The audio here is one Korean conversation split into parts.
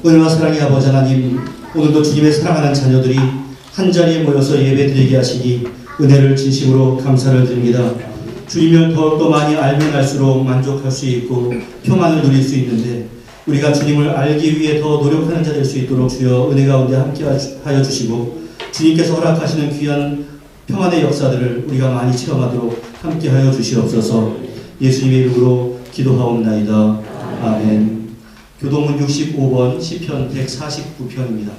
은혜와 사랑의 아버지 하나님, 오늘도 주님의 사랑하는 자녀들이 한자리에 모여서 예배드리게 하시니 은혜를 진심으로 감사를 드립니다. 주님을 더욱더 많이 알면 알수록 만족할 수 있고 평안을 누릴 수 있는데, 우리가 주님을 알기 위해 더 노력하는 자 될 수 있도록 주여 은혜 가운데 함께 하여 주시고, 주님께서 허락하시는 귀한 평안의 역사들을 우리가 많이 체험하도록 함께 하여 주시옵소서. 예수님의 이름으로 기도하옵나이다. 아멘. 교동문 65번 시편 149편입니다.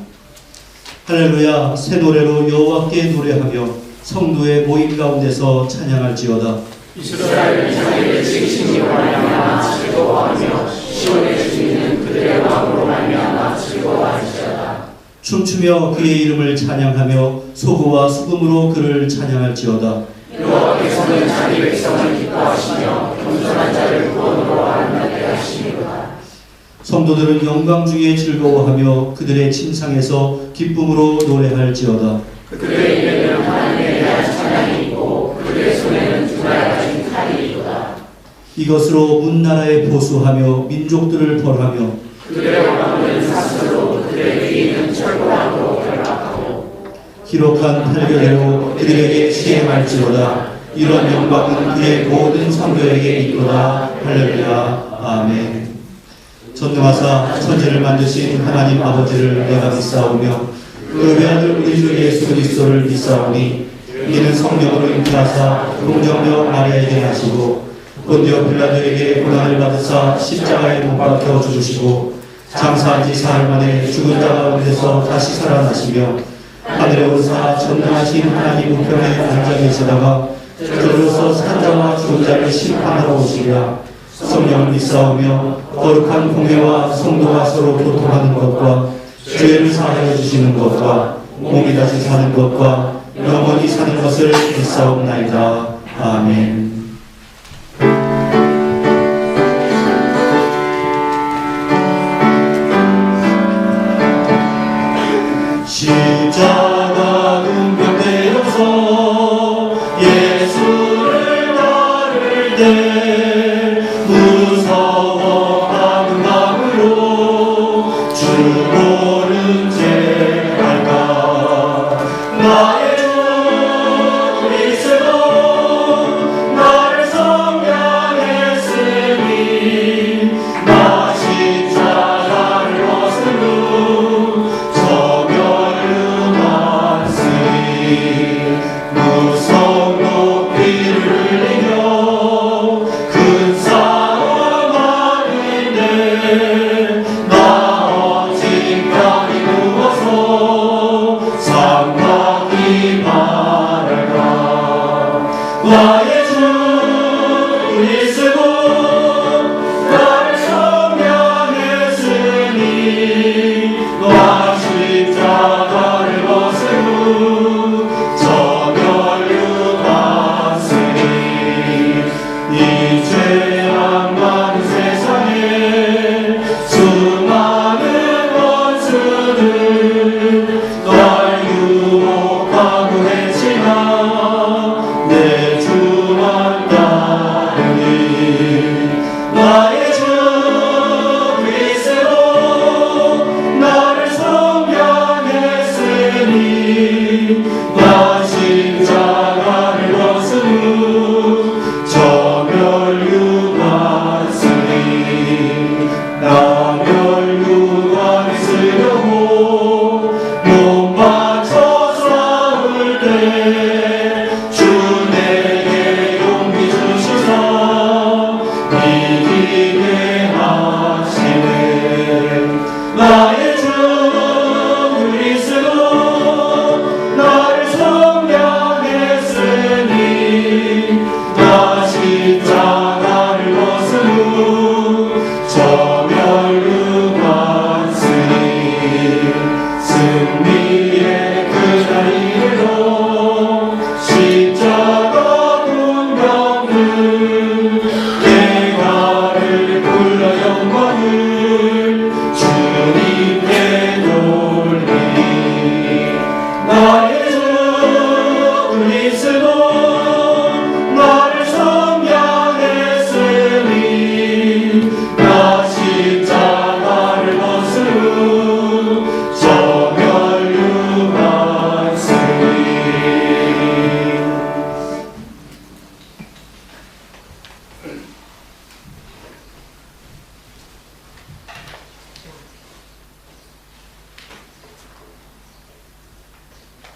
할렐루야. 새 노래로 여호와께 노래하며 성도의 모임 가운데서 찬양할지어다. 이스라엘 자기의 지키심으로 말미암아 즐거워하며 시온의 주인은 그들의 왕으로 말미암아 즐거워하시리라. 춤추며 그의 이름을 찬양하며 소고와 수금으로 그를 찬양할지어다. 여호와께서는 자기 백성을 기뻐하시며 겸손한 자를 구원으로 아름답게 하시리로다. 성도들은 영광 중에 즐거워하며 그들의 침상에서 기쁨으로 노래할지어다. 그들의 입에는 하나님에 대한 찬양이 있고 그들의 손에는 두발 가진 칼이 있도다. 이것으로 문나라에 보수하며 민족들을 벌하며 그들의 왕은 사슬로 그들의 위인은 철거왕으로 결박하고 기록한 판결대로 그들에게 시행할지어다. 이런 영광은 그의 모든 성도에게 있도다. 할렐루야. 아멘. 전능하사 천지를 만드신 하나님 아버지를 내가 믿사오며 그 외아들 우리 주 예수 그리스도를 믿사오니, 이는 성령으로 잉태하사 동정녀 마리아에게 나시고 본디오 빌라도에게 고난을 받으사 십자가에 못 박혀 죽으시고 장사한 지 사흘 만에 죽은 자 가운데서 다시 살아나시며 하늘에 오르사 전능하신 하나님 우편에 앉아 계시다가 저로서 산자와 죽은 자를 심판하러 오시리라. 성령을 믿사오며 거룩한 공회와 성도가 서로 교통하는 것과 죄를 사하여 주시는 것과 몸이 다시 사는 것과 영원히 사는 것을 믿사옵나이다. 아멘. 십자가 눈병되어서 예수를 따를 때 무서워하는 마음으로 주 모른 죄 할까. 나의 주 그리스도 나를 성량했으니 나 십자가를 벗은 후 정결을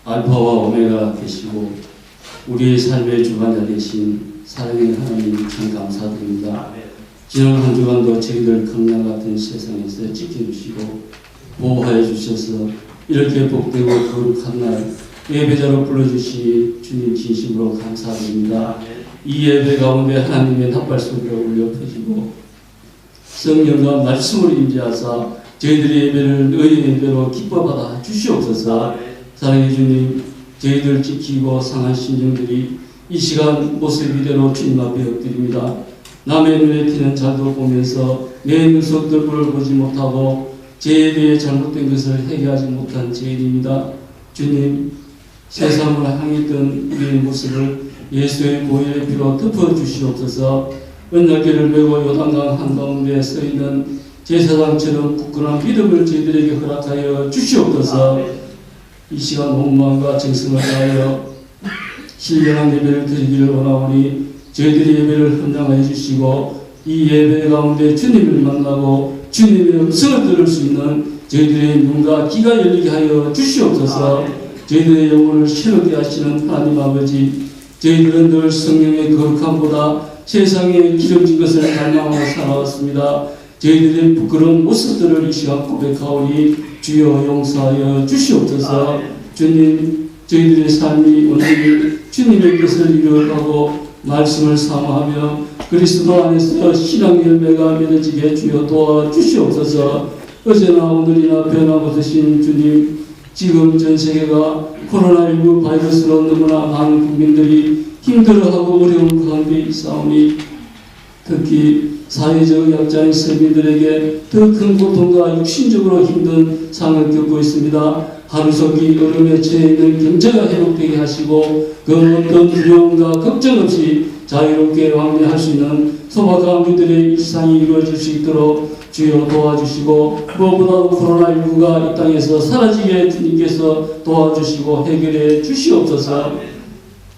알파와 오메가 되시고 우리의 삶의 주관자 되신 사랑의 하나님 참 감사드립니다. 지난 한 주간도 저희들 강남 같은 세상에서 지켜주시고 보호하여 주셔서 이렇게 복되고 거룩한 날 예배자로 불러주시 주님 진심으로 감사드립니다. 이 예배 가운데 하나님의 납발 소리가 울려 퍼지고 성령과 말씀을 임재하사 저희들의 예배를 너희 예배로 기뻐받아 주시옵소서. 사랑해 주님, 저희들 지키고 상한 심령들이 이 시간 모습 이대로 주님 앞에 엎드립니다. 남의 눈에 튀는 잘도 보면서 내 눈속 얼굴을 보지 못하고 제 예배에 잘못된 것을 해결하지 못한 죄인입니다. 주님, 세상을 향했던 우리의 모습을 예수의 보혈의 피로 덮어주시옵소서. 은약계를 메고 요단강 한가운데 서있는 제사장처럼 굳건한 믿음을 저희들에게 허락하여 주시옵소서. 이 시간 온 마음과 정성을 다하여 신령한 예배를 드리기를 원하오니 저희들의 예배를 헌장하여 주시고 이 예배 가운데 주님을 만나고 주님의 음성을 들을 수 있는 저희들의 눈과 귀가 열리게 하여 주시옵소서. 저희들의 영혼을 새롭게 하시는 하나님 아버지, 저희들은 늘 성령의 거룩함보다 세상에 기름진 것을 갈망하고 살아왔습니다. 저희들의 부끄러운 모습들을 이 시간 고백하오니 주여 용서하여 주시옵소서. 주님, 저희들의 삶이 오늘 주님의 뜻을 이루어가고 말씀을 사모하며 그리스도 안에서 신앙 열매가 맺어지게 주여 도와주시옵소서. 어제나 오늘이나 변함없으신 주님, 지금 전 세계가 코로나19 바이러스로 너무나 많은 국민들이 힘들어하고 어려운 가운데 있사오니 특히 사회적 약자인 서민들에게 더 큰 고통과 육신적으로 힘든 상을 겪고 있습니다. 하루속히 얼음에 처해 있는 경제가 회복되게 하시고 그 어떤 두려움과 걱정 없이 자유롭게 왕래할 수 있는 소박한 우리들의 일상이 이루어질 수 있도록 주여 도와주시고 무엇보다도 코로나19가 이 땅에서 사라지게 주님께서 도와주시고 해결해 주시옵소서.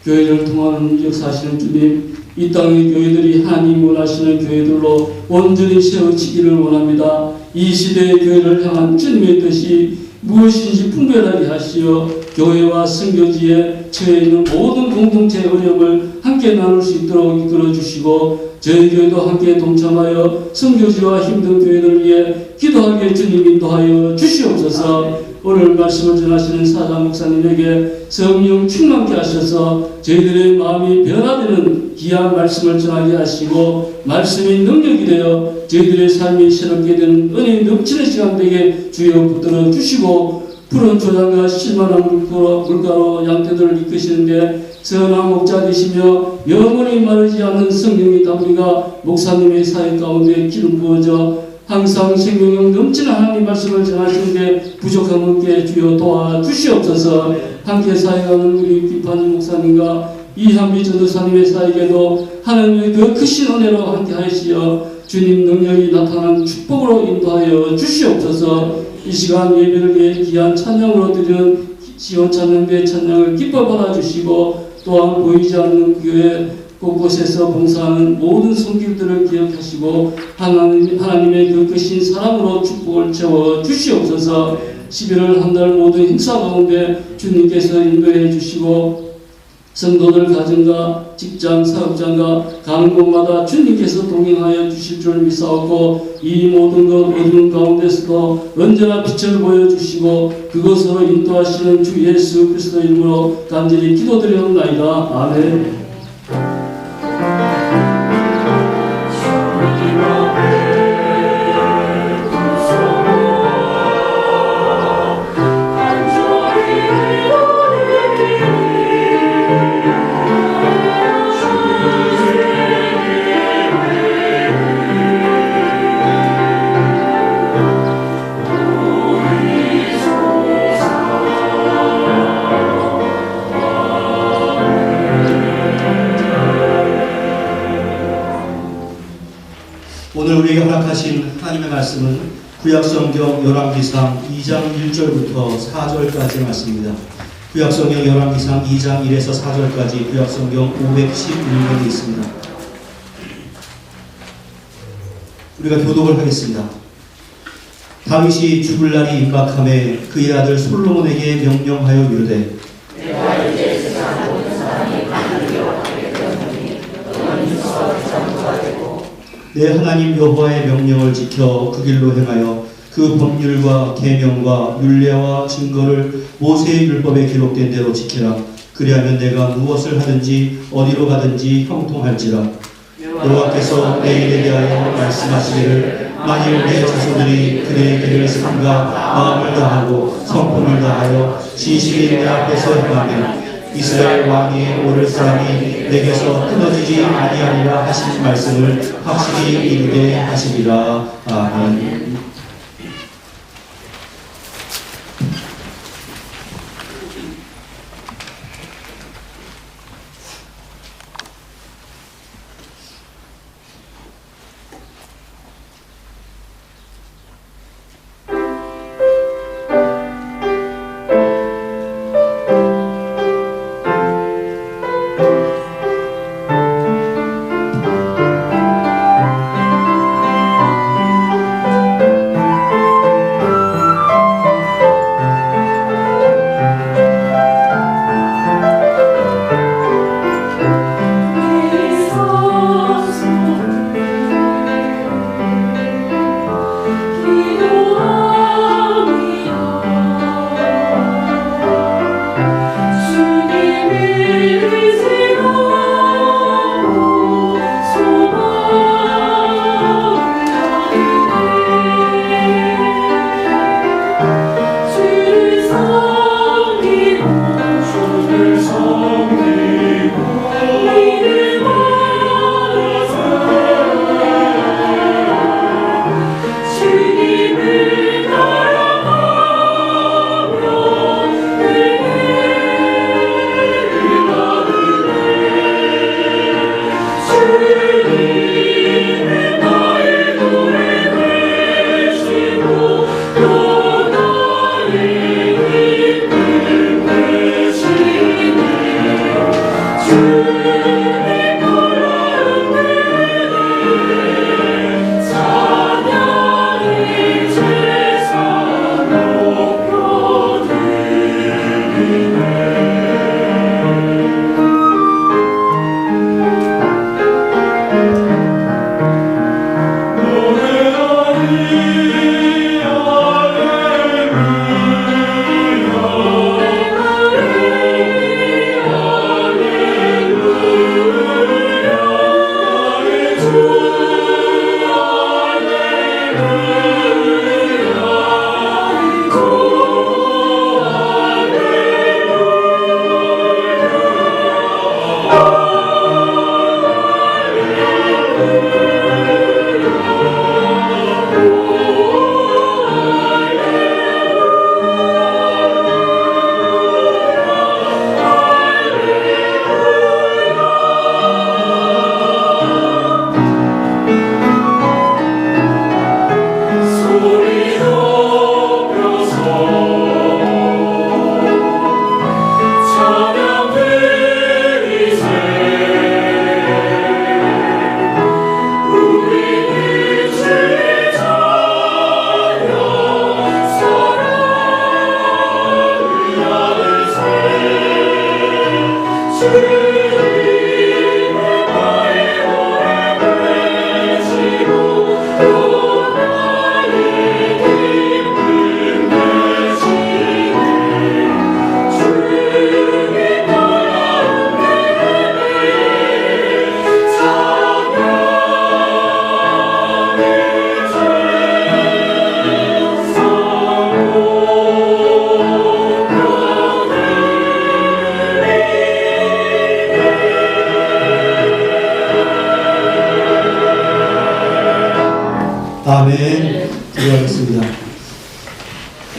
교회를 통하는 역사하시는 주님, 이 땅의 교회들이 하나님 원하시는 교회들로 온전히 세워지기를 원합니다. 이 시대의 교회를 향한 주님의 뜻이 무엇인지 분별하게 하시어 교회와 선교지에 처해 있는 모든 공동체 어려움을 함께 나눌 수 있도록 이끌어 주시고 저희 교회도 함께 동참하여 선교지와 힘든 교회들을 위해 기도하게 주님 인도하여 주시옵소서. 오늘 말씀을 전하시는 사장 목사님에게 성령 충만케 하셔서 저희들의 마음이 변화되는 귀한 말씀을 전하게 하시고 말씀이 능력이 되어 저희들의 삶이 새롭게 되는 은혜의 넘치는 시간 되게 주여 붙들어 주시고 푸른 초장과 실만한 물가로 양떼들을 이끄시는데 선한 목자 되시며 영원히 마르지 않는 성령의 담비가 목사님의 사역 가운데 기름 부어져 항상 생명력 넘치는 하나님 말씀을 전하시는데 부족함 없게 주여 도와주시옵소서. 함께 사역하는 우리 비판인 목사님과 이한비 전도사님의 사역에도 하나님의 그 크신 은혜로 함께 하시어 주님 능력이 나타난 축복으로 인도하여 주시옵소서. 이 시간 예배를 위해 귀한 찬양으로 드리는 시온 찬양대 찬양을 기뻐 받아주시고 또한 보이지 않는 교회 곳곳에서 봉사하는 모든 손길들을 기억하시고 하나님의 그 크신 사랑으로 축복을 채워 주시옵소서. 11월 한 달 모든 행사 가운데 주님께서 인도해 주시고 성도들 가정과 직장 사업장과 가는 곳마다 주님께서 동행하여 주실 줄 믿사옵고 이 모든 것 어두운 가운데서도 언제나 빛을 보여주시고 그것으로 인도하시는 주 예수 그리스도 이름으로 간절히 기도드리옵나이다. 아멘. 오늘 우리에게 허락하신 하나님의 말씀은 구약성경 열왕기상 2장 1절부터 4절까지의 말씀입니다. 구약성경 열왕기상 2장 1에서 4절까지 구약성경 511면이 있습니다. 우리가 교독을 하겠습니다. 다윗이 죽을 날이 임박함에 그의 아들 솔로몬에게 명령하여 이르되 내 하나님 여호와의 명령을 지켜 그 길로 행하여 그 법률과 계명과 율례와 증거를 모세의 율법에 기록된 대로 지키라. 그리하면 내가 무엇을 하든지 어디로 가든지 형통할지라. 여호와께서 내 일에 대하여 말씀하시기를 만일 내 자손들이 그의 길을 삼가 마음을 다하고 성품을 다하여 진실이 내 앞에서 행하면 이스라엘 왕이 오를 사람이 내게서 끊어지지 아니하리라 하신 말씀을 확실히 이루게 하시리라. 아멘. 아멘. 기도하겠습니다.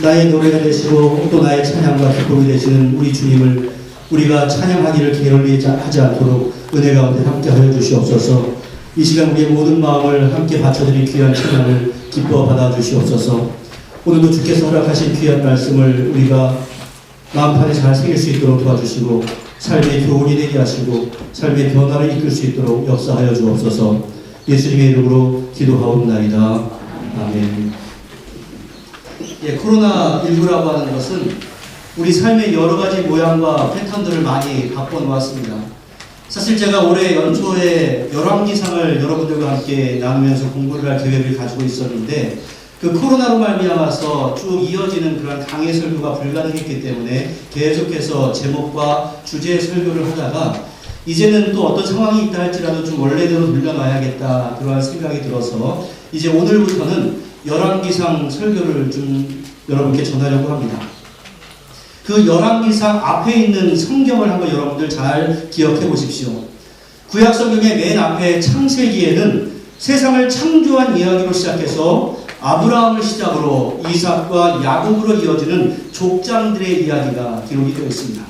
나의 노래가 되시고 또 나의 찬양과 기쁨이 되시는 우리 주님을 우리가 찬양하기를 게을리 하지 않도록 은혜 가운데 함께하여 주시옵소서. 이 시간 우리의 모든 마음을 함께 바쳐드린 귀한 찬양을 기뻐 받아 주시옵소서. 오늘도 주께서 허락하신 귀한 말씀을 우리가 마음판에 잘 새길 수 있도록 도와주시고 삶의 교훈이 되게 하시고 삶의 변화를 이끌 수 있도록 역사하여 주옵소서. 예수님의 이름으로 기도하옵나이다. 아멘. 코로나19라고 하는 것은 우리 삶의 여러 가지 모양과 패턴들을 많이 바꿔 놓았습니다. 사실 제가 올해 연초에 열왕기상을 여러분들과 함께 나누면서 공부를 할 계획을 가지고 있었는데 그 코로나로 말미암아서 쭉 이어지는 그런 강의 설교가 불가능했기 때문에 계속해서 제목과 주제 설교를 하다가 이제는 또 어떤 상황이 있다 할지라도 좀 원래대로 돌려놔야겠다 그러한 생각이 들어서 이제 오늘부터는 열왕기상 설교를 좀 여러분께 전하려고 합니다. 그 열왕기상 앞에 있는 성경을 한번 여러분들 잘 기억해 보십시오. 구약 성경의 맨 앞에 창세기에는 세상을 창조한 이야기로 시작해서 아브라함을 시작으로 이삭과 야곱으로 이어지는 족장들의 이야기가 기록이 되어 있습니다.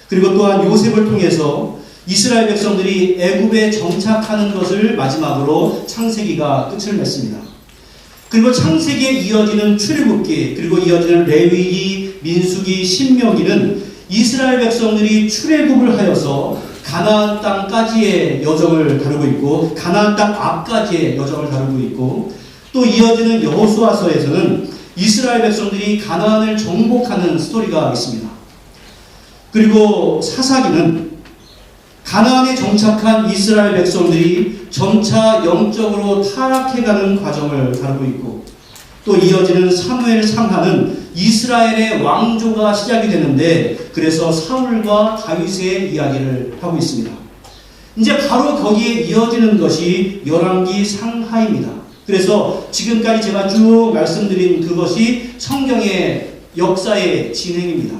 그리고 또한 요셉을 통해서 이스라엘 백성들이 애굽에 정착하는 것을 마지막으로 창세기가 끝을 맺습니다. 그리고 창세기에 이어지는 출애굽기, 그리고 이어지는 레위기, 민수기, 신명기는 이스라엘 백성들이 출애굽을 하여서 가나안 땅까지의 여정을 다루고 있고 가나안 땅 앞까지의 여정을 다루고 있고 또 이어지는 여호수아서에서는 이스라엘 백성들이 가나안을 정복하는 스토리가 있습니다. 그리고 사사기는 가나안에 정착한 이스라엘 백성들이 점차 영적으로 타락해가는 과정을 다루고 있고 또 이어지는 사무엘 상하는 이스라엘의 왕조가 시작이 되는데 그래서 사울과 다윗의 이야기를 하고 있습니다. 이제 바로 거기에 이어지는 것이 열왕기 상하입니다. 그래서 지금까지 제가 쭉 말씀드린 그것이 성경의 역사의 진행입니다.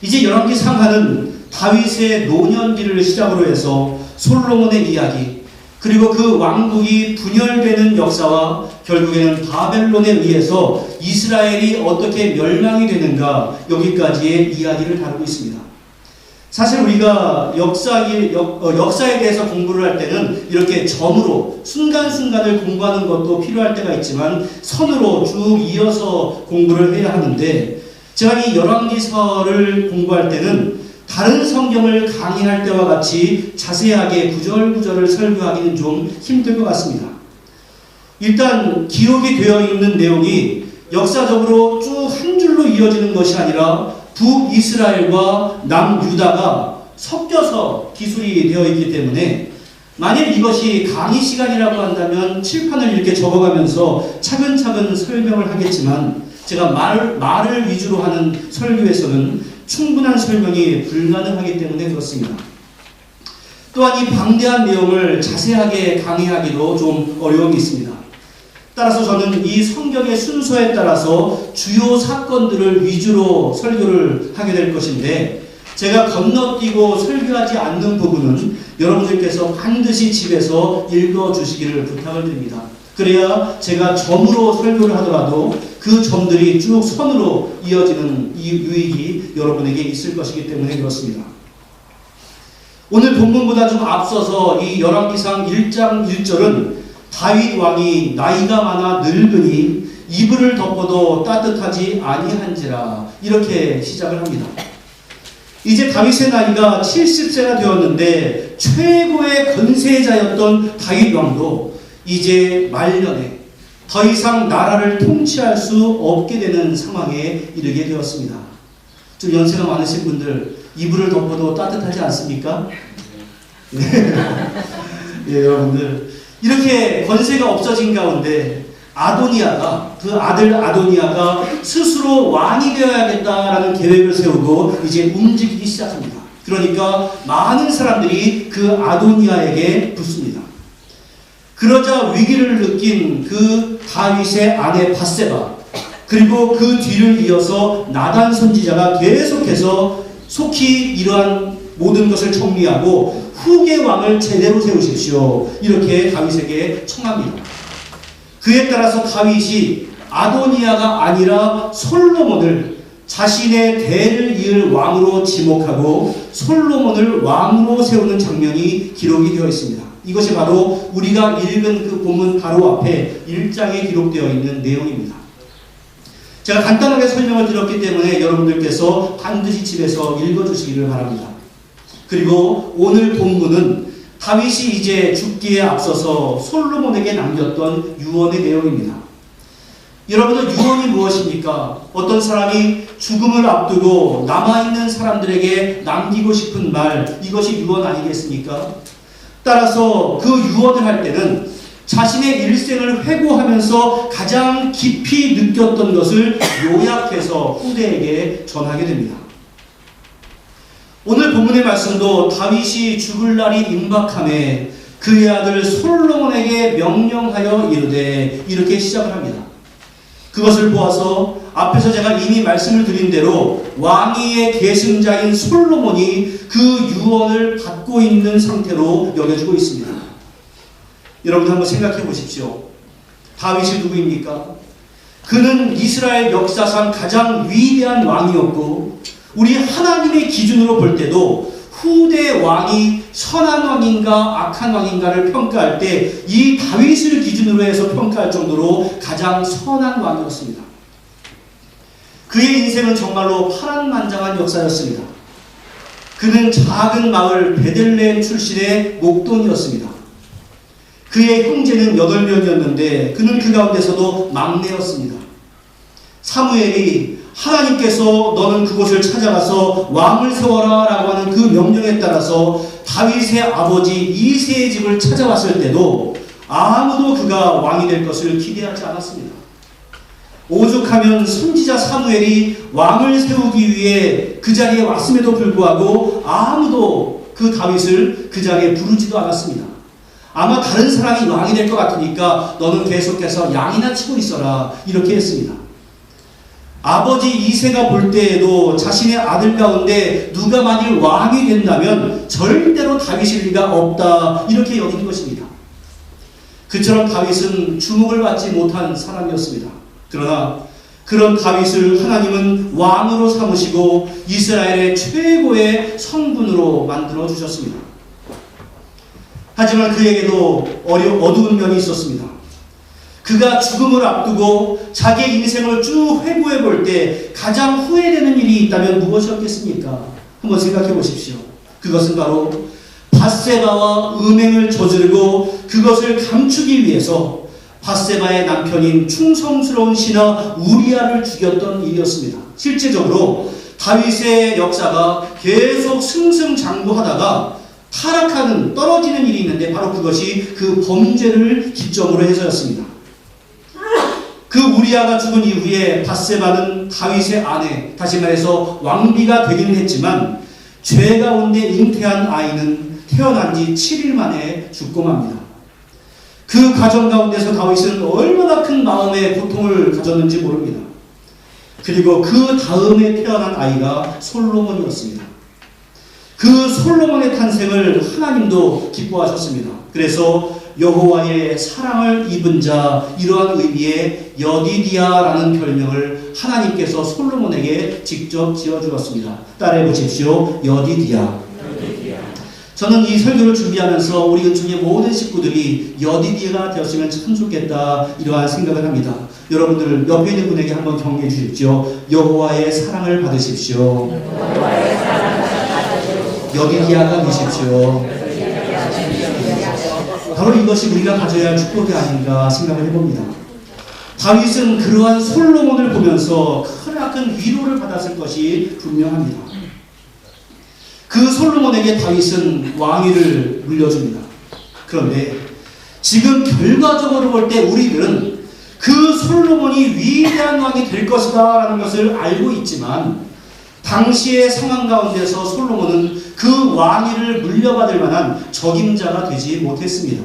이제 열왕기 상하는 다윗의 노년기를 시작으로 해서 솔로몬의 이야기 그리고 그 왕국이 분열되는 역사와 결국에는 바벨론에 의해서 이스라엘이 어떻게 멸망이 되는가 여기까지의 이야기를 다루고 있습니다. 사실 우리가 역사에 대해서 공부를 할 때는 이렇게 점으로 순간순간을 공부하는 것도 필요할 때가 있지만 선으로 쭉 이어서 공부를 해야 하는데 제가 이 열왕기서를 공부할 때는 다른 성경을 강의할 때와 같이 자세하게 구절구절을 설교하기는 좀 힘들 것 같습니다. 일단 기록이 되어 있는 내용이 역사적으로 쭉 한 줄로 이어지는 것이 아니라 북이스라엘과 남유다가 섞여서 기술이 되어 있기 때문에 만일 이것이 강의 시간이라고 한다면 칠판을 이렇게 적어가면서 차근차근 설명을 하겠지만 제가 말을 위주로 하는 설교에서는 충분한 설명이 불가능하기 때문에 그렇습니다. 또한 이 방대한 내용을 자세하게 강의하기도 좀 어려움이 있습니다. 따라서 저는 이 성경의 순서에 따라서 주요 사건들을 위주로 설교를 하게 될 것인데 제가 건너뛰고 설교하지 않는 부분은 여러분들께서 반드시 집에서 읽어주시기를 부탁을 드립니다. 그래야 제가 점으로 설교를 하더라도 그 점들이 쭉 선으로 이어지는 이 유익이 여러분에게 있을 것이기 때문에 그렇습니다. 오늘 본문보다 좀 앞서서 이 열왕기상 1장 1절은 다윗 왕이 나이가 많아 늙으니 이불을 덮어도 따뜻하지 아니한지라 이렇게 시작을 합니다. 이제 다윗의 나이가 70세가 되었는데 최고의 건세자였던 다윗 왕도 이제 말년에 더 이상 나라를 통치할 수 없게 되는 상황에 이르게 되었습니다. 좀 연세가 많으신 분들 이불을 덮어도 따뜻하지 않습니까? 네. 예, 여러분들 이렇게 권세가 없어진 가운데 아도니아가 그 아들 아도니아가 스스로 왕이 되어야겠다라는 계획을 세우고 이제 움직이기 시작합니다. 그러니까 많은 사람들이 그 아도니아에게 붙습니다. 그러자 위기를 느낀 그 다윗의 아내 밧세바 그리고 그 뒤를 이어서 나단 선지자가 계속해서 속히 이러한 모든 것을 정리하고 후계 왕을 제대로 세우십시오. 이렇게 다윗에게 청합니다. 그에 따라서 다윗이 아도니아가 아니라 솔로몬을 자신의 대를 이을 왕으로 지목하고 솔로몬을 왕으로 세우는 장면이 기록이 되어 있습니다. 이것이 바로 우리가 읽은 그 본문 바로 앞에 1장에 기록되어 있는 내용입니다. 제가 간단하게 설명을 드렸기 때문에 여러분들께서 반드시 집에서 읽어주시기를 바랍니다. 그리고 오늘 본문은 다윗이 이제 죽기에 앞서서 솔로몬에게 남겼던 유언의 내용입니다. 여러분들 유언이 무엇입니까? 어떤 사람이 죽음을 앞두고 남아있는 사람들에게 남기고 싶은 말, 이것이 유언 아니겠습니까? 따라서 그 유언을 할 때는 자신의 일생을 회고하면서 가장 깊이 느꼈던 것을 요약해서 후대에게 전하게 됩니다. 오늘 본문의 말씀도 다윗이 죽을 날이 임박함에 그의 아들 솔로몬에게 명령하여 이르되, 이렇게 시작을 합니다. 그것을 보아서 앞에서 제가 이미 말씀을 드린 대로 왕위의 계승자인 솔로몬이 그 유언을 받고 있는 상태로 여겨지고 있습니다. 여러분 한번 생각해 보십시오. 다윗이 누구입니까? 그는 이스라엘 역사상 가장 위대한 왕이었고, 우리 하나님의 기준으로 볼 때도 후대 왕이 선한 왕인가 악한 왕인가를 평가할 때 이 다윗을 기준으로 해서 평가할 정도로 가장 선한 왕이었습니다. 그의 인생은 정말로 파란만장한 역사였습니다. 그는 작은 마을 베들레헴 출신의 목동이었습니다. 그의 형제는 8명이었는데 그는 그 가운데서도 막내였습니다. 사무엘이 하나님께서 너는 그곳을 찾아가서 왕을 세워라 라고 하는 그 명령에 따라서 다윗의 아버지 이새의 집을 찾아왔을 때도 아무도 그가 왕이 될 것을 기대하지 않았습니다. 오죽하면 선지자 사무엘이 왕을 세우기 위해 그 자리에 왔음에도 불구하고 아무도 그 다윗을 그 자리에 부르지도 않았습니다. 아마 다른 사람이 왕이 될 것 같으니까 너는 계속해서 양이나 치고 있어라, 이렇게 했습니다. 아버지 이새가 볼 때에도 자신의 아들 가운데 누가 만일 왕이 된다면 절대로 다윗일 리가 없다, 이렇게 여긴 것입니다. 그처럼 다윗은 주목을 받지 못한 사람이었습니다. 그러나 그런 다윗을 하나님은 왕으로 삼으시고 이스라엘의 최고의 성군으로 만들어 주셨습니다. 하지만 그에게도 어두운 면이 있었습니다. 그가 죽음을 앞두고 자기의 인생을 쭉 회고해 볼 때 가장 후회되는 일이 있다면 무엇이었겠습니까? 한번 생각해 보십시오. 그것은 바로 밧세바와 음행을 저지르고 그것을 감추기 위해서 밧세바의 남편인 충성스러운 신하 우리아를 죽였던 일이었습니다. 실제적으로 다윗의 역사가 계속 승승장구하다가 타락하는, 떨어지는 일이 있는데 바로 그것이 그 범죄를 기점으로 해서였습니다. 그 우리아가 죽은 이후에 밧세바는 다윗의 아내, 다시 말해서 왕비가 되기는 했지만 죄 가운데 잉태한 아이는 태어난 지 7일 만에 죽고 맙니다. 그 가정 가운데서 다윗은 얼마나 큰 마음의 고통을 가졌는지 모릅니다. 그리고 그 다음에 태어난 아이가 솔로몬이었습니다. 그 솔로몬의 탄생을 하나님도 기뻐하셨습니다. 그래서 여호와의 사랑을 입은 자, 이러한 의미의 여디디아라는 별명을 하나님께서 솔로몬에게 직접 지어주었습니다. 따라해 보십시오. 여디디아. 저는 이 설교를 준비하면서 우리 은총의 모든 식구들이 여디디아가 되었으면 참 좋겠다, 이러한 생각을 합니다. 여러분들 옆에 있는 분에게 한번 격려해 주십시오. 여호와의 사랑을 받으십시오. 여디디아가 되십시오. 바로 이것이 우리가 가져야 할 축복이 아닌가 생각을 해봅니다. 다윗은 그러한 솔로몬을 보면서 크나큰 위로를 받았을 것이 분명합니다. 그 솔로몬에게 다윗은 왕위를 물려줍니다. 그런데 지금 결과적으로 볼 때 우리들은 그 솔로몬이 위대한 왕이 될 것이다 라는 것을 알고 있지만 당시의 상황 가운데서 솔로몬은 그 왕위를 물려받을 만한 적임자가 되지 못했습니다.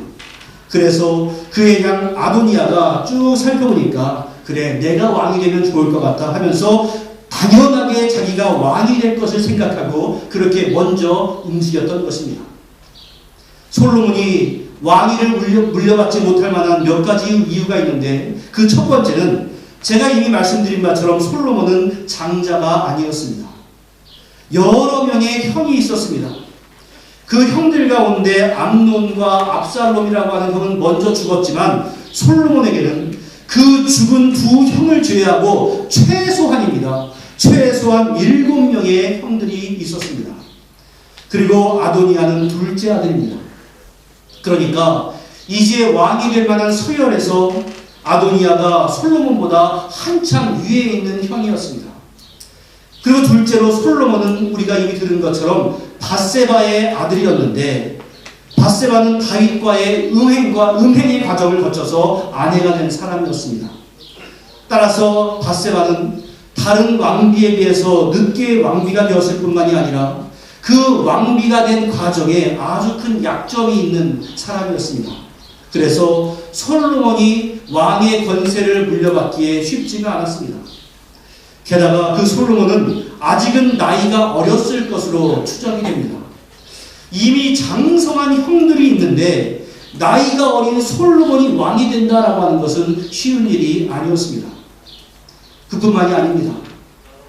그래서 그의 양 아도니아가 쭉 살펴보니까 그래, 내가 왕이 되면 좋을 것 같다 하면서 당연하게 자기가 왕이 될 것을 생각하고 그렇게 먼저 움직였던 것입니다. 솔로몬이 왕위를 물려받지 못할 만한 몇 가지 이유가 있는데 그 첫 번째는 제가 이미 말씀드린 바처럼 솔로몬은 장자가 아니었습니다. 여러 명의 형이 있었습니다. 그 형들 가운데 암논과 압살롬이라고 하는 형은 먼저 죽었지만 솔로몬에게는 그 죽은 두 형을 제외하고 최소한입니다. 최소한 7명의 형들이 있었습니다. 그리고 아도니아는 둘째 아들입니다. 그러니까 이제 왕이 될 만한 서열에서 아도니아가 솔로몬보다 한참 위에 있는 형이었습니다. 그리고 둘째로 솔로몬은 우리가 이미 들은 것처럼 밧세바의 아들이었는데, 밧세바는 다윗과의 음행의 과정을 거쳐서 아내가 된 사람이었습니다. 따라서 밧세바는 다른 왕비에 비해서 늦게 왕비가 되었을 뿐만이 아니라 그 왕비가 된 과정에 아주 큰 약점이 있는 사람이었습니다. 그래서 솔로몬이 왕의 권세를 물려받기에 쉽지가 않았습니다. 게다가 그 솔로몬은 아직은 나이가 어렸을 것으로 추정이 됩니다. 이미 장성한 형들이 있는데 나이가 어린 솔로몬이 왕이 된다라고 하는 것은 쉬운 일이 아니었습니다. 그뿐만이 아닙니다.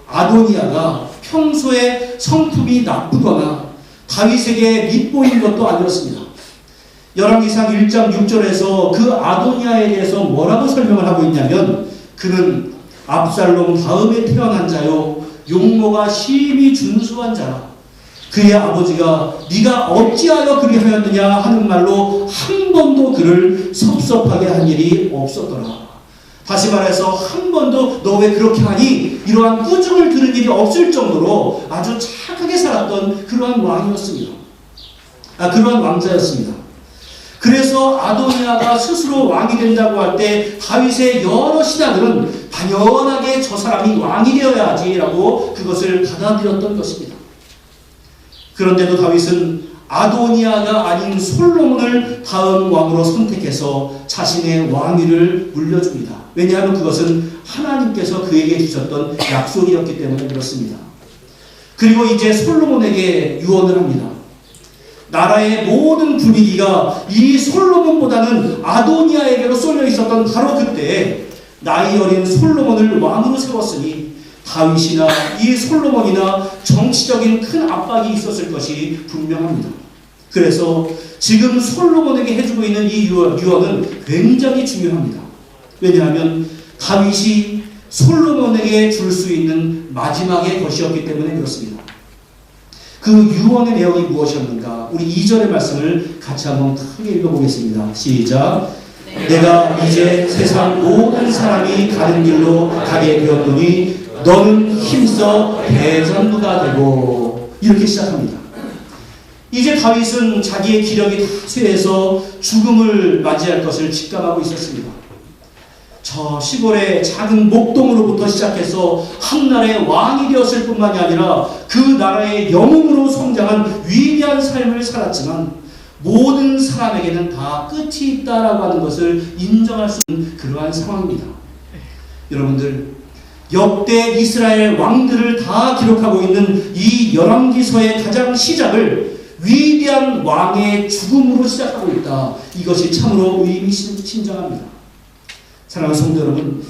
아도니아가 평소에 성품이 나쁘거나 다윗에게 밉보인 것도 아니었습니다. 열왕기상 1장 6절에서 그 아도니아에 대해서 뭐라고 설명을 하고 있냐면, 그는 압살롬 다음에 태어난 자요 용모가 심히 준수한 자라. 그의 아버지가 네가 어찌하여 그리하였느냐 하는 말로 한 번도 그를 섭섭하게 한 일이 없었더라. 다시 말해서 한 번도 너 왜 그렇게 하니? 이러한 꾸중을 들은 일이 없을 정도로 아주 착하게 살았던 그러한 왕이었습니다. 그러한 왕자였습니다. 그래서 아도니아가 스스로 왕이 된다고 할 때 다윗의 여러 신하들은 당연하게 저 사람이 왕이 되어야지라고 그것을 받아들였던 것입니다. 그런데도 다윗은 아도니아가 아닌 솔로몬을 다음 왕으로 선택해서 자신의 왕위를 물려줍니다. 왜냐하면 그것은 하나님께서 그에게 주셨던 약속이었기 때문에 그렇습니다. 그리고 이제 솔로몬에게 유언을 합니다. 나라의 모든 분위기가 이 솔로몬보다는 아도니아에게로 쏠려 있었던 바로 그때 나이 어린 솔로몬을 왕으로 세웠으니 다윗이나 이 솔로몬이나 정치적인 큰 압박이 있었을 것이 분명합니다. 그래서 지금 솔로몬에게 해주고 있는 이 유언은 굉장히 중요합니다. 왜냐하면 다윗이 솔로몬에게 줄 수 있는 마지막의 것이었기 때문에 그렇습니다. 그 유언의 내용이 무엇이었는가? 우리 2절의 말씀을 같이 한번 크게 읽어보겠습니다. 시작. 내가 이제 세상 모든 사람이 가는 길로 가게 되었더니 너는 힘써 대장부가 되고, 이렇게 시작합니다. 이제 다윗은 자기의 기력이 다 쇠해서 죽음을 맞이할 것을 직감하고 있었습니다. 저 시골의 작은 목동으로부터 시작해서 한나라의 왕이 되었을 뿐만이 아니라 그 나라의 영웅으로 성장한 위대한 삶을 살았지만 모든 사람에게는 다 끝이 있다라고 하는 것을 인정할 수 있는 그러한 상황입니다. 여러분들, 역대 이스라엘 왕들을 다 기록하고 있는 이 열왕기서의 가장 시작을 위대한 왕의 죽음으로 시작하고 있다. 이것이 참으로 의미심장합니다. 사랑하는 성도 여러분,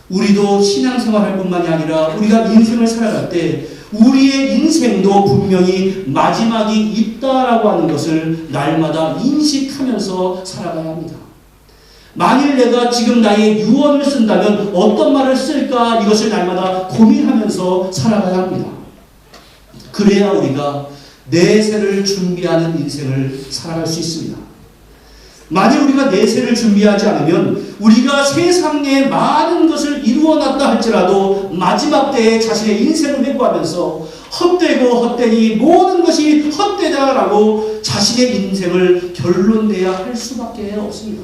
우리도 신앙생활할 뿐만이 아니라 우리가 인생을 살아갈 때 우리의 인생도 분명히 마지막이 있다라고 하는 것을 날마다 인식하면서 살아가야 합니다. 만일 내가 지금 나의 유언을 쓴다면 어떤 말을 쓸까? 이것을 날마다 고민하면서 살아가야 합니다. 그래야 우리가 내세를 준비하는 인생을 살아갈 수 있습니다. 만일 우리가 내세를 준비하지 않으면 우리가 세상에 많은 것을 이루어놨다 할지라도 마지막 때에 자신의 인생을 회고하면서 헛되고 헛되니 모든 것이 헛되다라고 자신의 인생을 결론내야 할 수밖에 없습니다.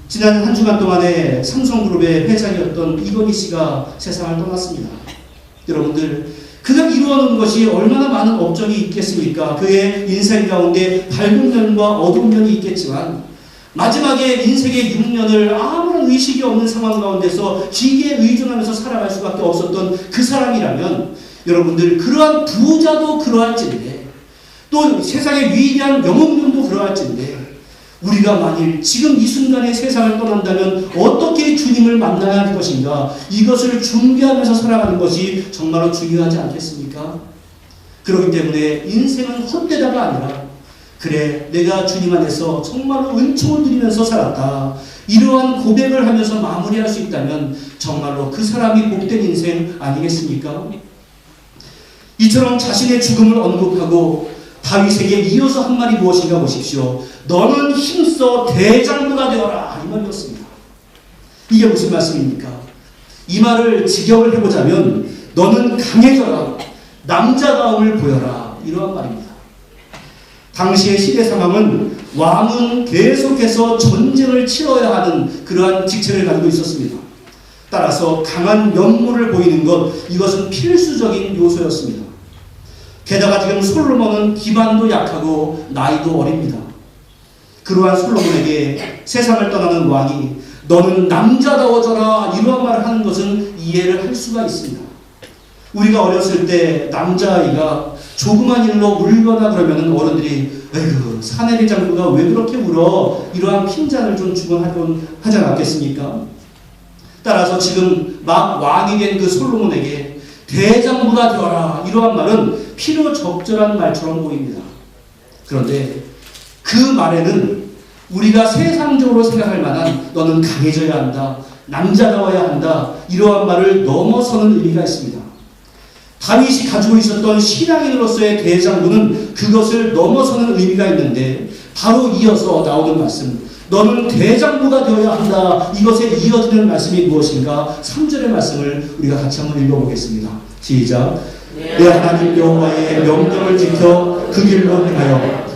지난 한 주간 동안에 삼성그룹의 회장이었던 이건희 씨가 세상을 떠났습니다. 여러분들, 그가 이루어놓은 것이 얼마나 많은 업적이 있겠습니까? 그의 인생 가운데 밝은 면과 어두운 면이 있겠지만 마지막에 인생의 6년을 아무런 의식이 없는 상황 가운데서 기계에 의존하면서 살아갈 수밖에 없었던 그 사람이라면 여러분들, 그러한 부자도 그러할진데 또 세상의 위대한 영웅들도 그러할진데 우리가 만일 지금 이 순간에 세상을 떠난다면 어떻게 주님을 만나야 할 것인가? 이것을 준비하면서 살아가는 것이 정말로 중요하지 않겠습니까? 그렇기 때문에 인생은 헛되다가 아니라, 그래, 내가 주님 안에서 정말로 은총을 드리면서 살았다, 이러한 고백을 하면서 마무리할 수 있다면 정말로 그 사람이 복된 인생 아니겠습니까? 이처럼 자신의 죽음을 언급하고 다윗에게 이어서 한 말이 무엇인가 보십시오. 너는 힘써 대장부가 되어라, 이 말이었습니다. 이게 무슨 말씀입니까? 이 말을 직역을 해보자면 너는 강해져라, 남자다움을 보여라, 이러한 말입니다. 당시의 시대 상황은 왕은 계속해서 전쟁을 치러야 하는 그러한 직책을 가지고 있었습니다. 따라서 강한 면모를 보이는 것, 이것은 필수적인 요소였습니다. 게다가 지금 솔로몬은 기반도 약하고 나이도 어립니다. 그러한 솔로몬에게 세상을 떠나는 왕이 너는 남자다워져라, 이러한 말을 하는 것은 이해를 할 수가 있습니다. 우리가 어렸을 때 남자아이가 조그만 일로 울거나 그러면 어른들이 에이구 사내리 장부가 왜 그렇게 울어, 이러한 핀잔을 좀 주곤 하지 않았겠습니까? 따라서 지금 막 왕이 된 그 솔로몬에게 대장부가 되어라, 이러한 말은 필요 적절한 말처럼 보입니다. 그런데 그 말에는 우리가 세상적으로 생각할 만한 너는 강해져야 한다, 남자다워야 한다, 이러한 말을 넘어서는 의미가 있습니다. 다윗이 가지고 있었던 신앙인으로서의 대장부는 그것을 넘어서는 의미가 있는데, 바로 이어서 나오는 말씀, 너는 대장부가 되어야 한다, 이것에 이어지는 말씀이 무엇인가? 3절의 말씀을 우리가 같이 한번 읽어보겠습니다. 시작. 내 하나님 여호와의 명령을 지켜 그 길로 행하여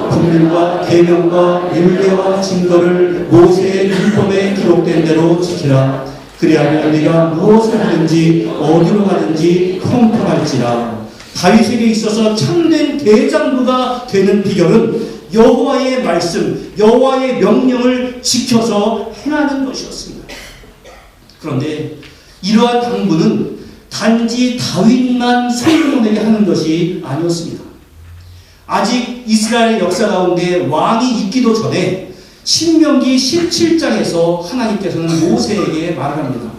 법률과 계명과 율례와 증거를 모세의 율법에 기록된 대로 지키라. 그리하면 네가 무엇을 하든지 어디로 가든지 형통할지라. 다윗에게 있어서 참된 대장부가 되는 비결은 여호와의 말씀, 여호와의 명령을 지켜서 행하는 것이었습니다. 그런데 이러한 당부는 단지 다윗만 솔로몬에게 하는 것이 아니었습니다. 아직 이스라엘 역사 가운데 왕이 있기도 전에 신명기 17장에서 하나님께서는 모세에게 말을 합니다.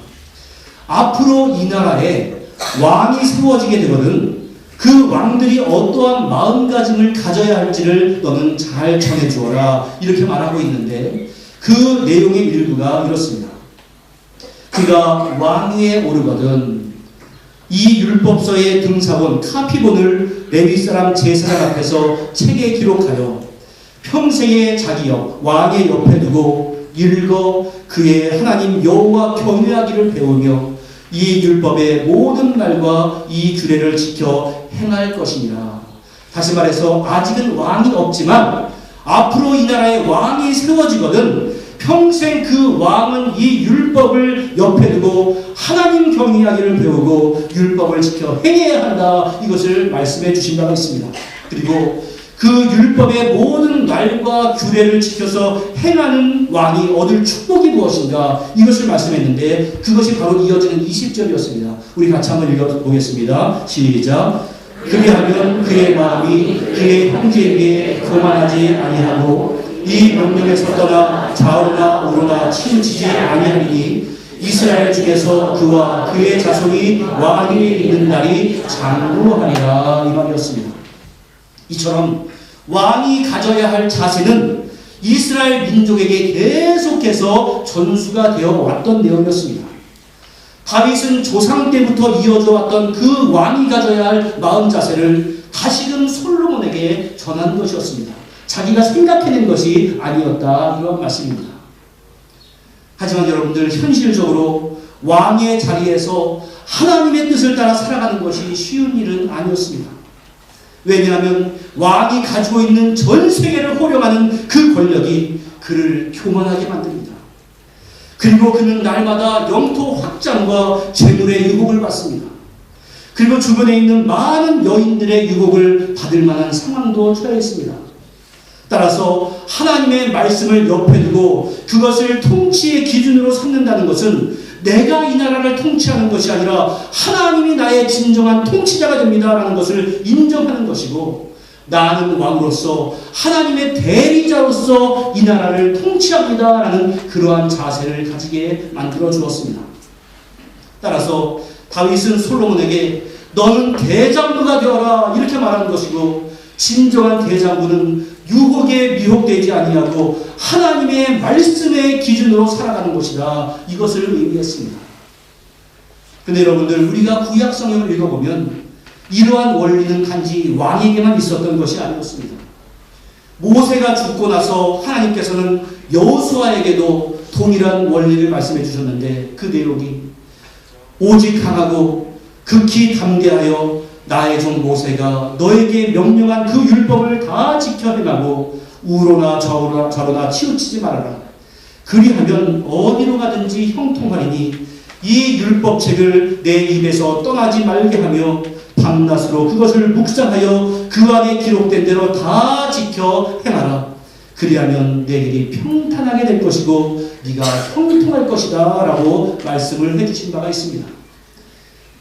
앞으로 이 나라에 왕이 세워지게 되거든 그 왕들이 어떠한 마음가짐을 가져야 할지를 너는 잘 전해주어라, 이렇게 말하고 있는데 그 내용의 일부가 이렇습니다. 그가 왕위에 오르거든 이 율법서의 등사본 카피본을 레위 사람 제사장 앞에서 책에 기록하여 평생의 자기 왕의 옆에 두고 읽어 그의 하나님 여호와 경외하기를 배우며 이 율법의 모든 말과 이 규례를 지켜 행할 것이니라. 다시 말해서 아직은 왕이 없지만 앞으로 이 나라에 왕이 세워지거든 평생 그 왕은 이 율법을 옆에 두고 하나님 경외하기를 배우고 율법을 지켜 행해야 한다, 이것을 말씀해 주신 바가 있습니다. 그리고 그 율법의 모든 말과 규례를 지켜서 행하는 왕이 얻을 축복이 무엇인가, 이것을 말씀했는데 그것이 바로 이어지는 20절이었습니다. 우리 같이 한번 읽어보겠습니다. 시작. 그리하면 그의 마음이 그의 형제에게 교만하지 아니하고 이 명령에서 떠나 좌우나 우로나 치우치지 아니하리니 이스라엘 중에서 그와 그의 자손이 왕위에 있는 날이 장구하리라, 이 말이었습니다. 이처럼 왕이 가져야 할 자세는 이스라엘 민족에게 계속해서 전수가 되어 왔던 내용이었습니다. 다윗은 조상 때부터 이어져 왔던 그 왕이 가져야 할 마음 자세를 다시금 솔로몬에게 전한 것이었습니다. 자기가 생각해낸 것이 아니었다, 이런 말씀입니다. 하지만 여러분들, 현실적으로 왕의 자리에서 하나님의 뜻을 따라 살아가는 것이 쉬운 일은 아니었습니다. 왜냐하면 왕이 가지고 있는 전 세계를 호령하는 그 권력이 그를 교만하게 만듭니다. 그리고 그는 날마다 영토 확장과 재물의 유혹을 받습니다. 그리고 주변에 있는 많은 여인들의 유혹을 받을 만한 상황도 처해있습니다. 따라서 하나님의 말씀을 옆에 두고 그것을 통치의 기준으로 삼는다는 것은 내가 이 나라를 통치하는 것이 아니라 하나님이 나의 진정한 통치자가 됩니다라는 것을 인정하는 것이고, 나는 왕으로서 하나님의 대리자로서 이 나라를 통치합니다라는 그러한 자세를 가지게 만들어 주었습니다. 따라서 다윗은 솔로몬에게 너는 대장부가 되어라, 이렇게 말하는 것이고, 진정한 대장부는 유혹에 미혹되지 아니하고 하나님의 말씀의 기준으로 살아가는 것이다, 이것을 의미했습니다. 근데 여러분들, 우리가 구약 성경을 읽어보면 이러한 원리는 단지 왕에게만 있었던 것이 아니었습니다. 모세가 죽고 나서 하나님께서는 여호수아에게도 동일한 원리를 말씀해 주셨는데 그 내용이 오직 강하고 극히 담대하여 나의 종 모세가 너에게 명령한 그 율법을 다 지켜 행하고 우로나 좌로나 치우치지 말아라. 그리하면 어디로 가든지 형통하리니 이 율법책을 내 입에서 떠나지 말게 하며 밤낮으로 그것을 묵상하여 그 안에 기록된 대로 다 지켜 행하라. 그리하면 내 길이 평탄하게 될 것이고 네가 형통할 것이다 라고 말씀을 해주신 바가 있습니다.